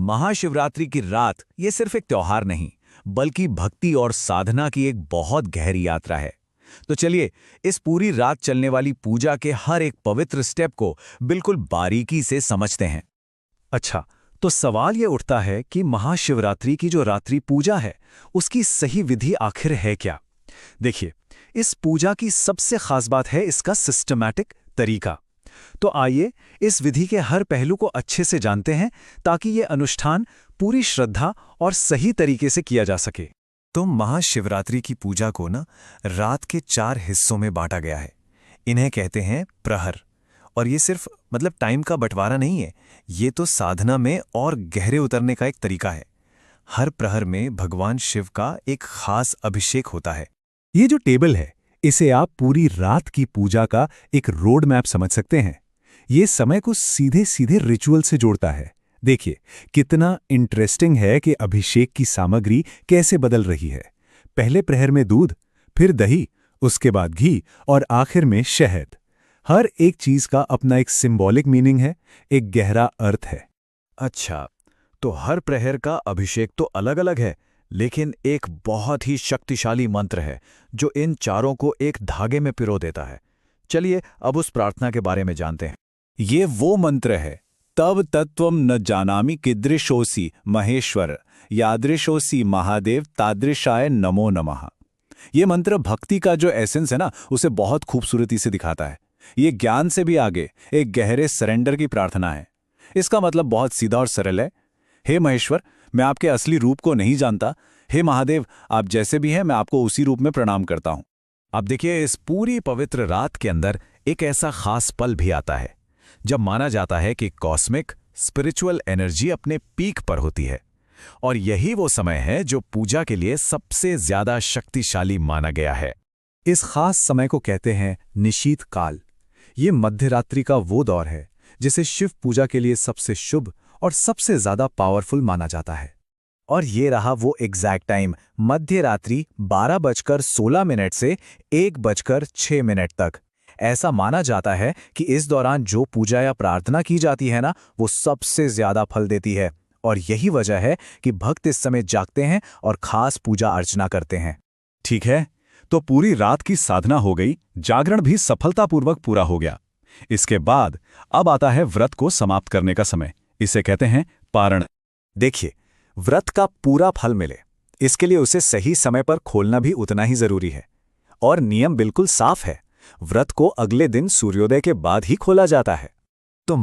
महाशिवरात्रि की रात ये सिर्फ एक त्योहार नहीं, बल्कि भक्ति और साधना की एक बहुत गहरी यात्रा है। तो चलिए, इस पूरी रात चलने वाली पूजा के हर एक पवित्र स्टेप को बिल्कुल बारीकी से समझते हैं। अच्छा, तो सवाल ये उठता है कि महाशिवरात्रि की जो रात्रि पूजा है, उसकी सही विधि आखिर है क्या? देखिए, इस पूजा की सबसे खास बात है इसका सिस्टमैटिक तरीका। तो आइए इस विधि के हर पहलू को अच्छे से जानते हैं ताकि ये अनुष्ठान पूरी श्रद्धा और सही तरीके से किया जा सके। तो महाशिवरात्रि की पूजा को रात के 4 हिस्सों में बांटा गया है। इन्हें कहते हैं प्रहर। और ये सिर्फ टाइम का बंटवारा नहीं है, ये तो साधना में और गहरे उतरने का एक तरीका है। हर प्रहर में भगवान शिव का एक खास अभिषेक होता है। ये जो टेबल है, इसे आप पूरी रात की पूजा का एक रोड मैप समझ सकते हैं। ये समय को सीधे सीधे रिचुअल से जोड़ता है। देखिए, कितना इंटरेस्टिंग है कि अभिषेक की सामग्री कैसे बदल रही है। पहले प्रहर में दूध, फिर दही, उसके बाद घी और आखिर में शहद। हर एक चीज का अपना एक सिंबॉलिक मीनिंग है, एक गहरा अर्थ है। अच्छा, तो हर प्रहर का अभिषेक तो अलग अलग है, लेकिन एक बहुत ही शक्तिशाली मंत्र है जो इन चारों को एक धागे में पिरो देता है। चलिए अब उस प्रार्थना के बारे में जानते हैं। ये वो मंत्र है, तब तत्त्वम न जानामि कीदृशोऽसि महेश्वर यादृशोऽसि महादेव तादृशाय नमो नमः। ये मंत्र भक्ति का जो एसेंस है उसे बहुत खूबसूरती से दिखाता है। ये ज्ञान से भी आगे एक गहरे सरेंडर की प्रार्थना है। इसका मतलब बहुत सीधा और सरल है। हे महेश्वर, मैं आपके असली रूप को नहीं जानता। हे महादेव, आप जैसे भी हैं मैं आपको उसी रूप में प्रणाम करता हूं। अब देखिए, इस पूरी पवित्र रात के अंदर एक ऐसा खास पल भी आता है जब माना जाता है कि कॉस्मिक स्पिरिचुअल एनर्जी अपने पीक पर होती है, और यही वो समय है जो पूजा के लिए सबसे ज्यादा शक्तिशाली माना गया है। इस खास समय को कहते हैं निशीत काल। ये मध्यरात्रि का वो दौर है जिसे शिव पूजा के लिए सबसे शुभ और सबसे ज्यादा पावरफुल माना जाता है। और ये रहा वो एग्जैक्ट टाइम, मध्य रात्रि 12:16 से 1:06 तक। ऐसा माना जाता है कि इस दौरान जो पूजा या प्रार्थना की जाती है वो सबसे ज्यादा फल देती है, और यही वजह है कि भक्त इस समय जागते हैं और खास पूजा अर्चना करते हैं। ठीक है, तो पूरी रात की साधना हो गई, जागरण भी सफलतापूर्वक पूरा हो गया। इसके बाद अब आता है व्रत को समाप्त करने का समय। इसे कहते हैं पारण। देखिए, व्रत का पूरा फल मिले, इसके लिए उसे सही समय पर खोलना भी उतना ही जरूरी है। और नियम बिल्कुल साफ है, व्रत को अगले दिन सूर्योदय के बाद ही खोला जाता है। तो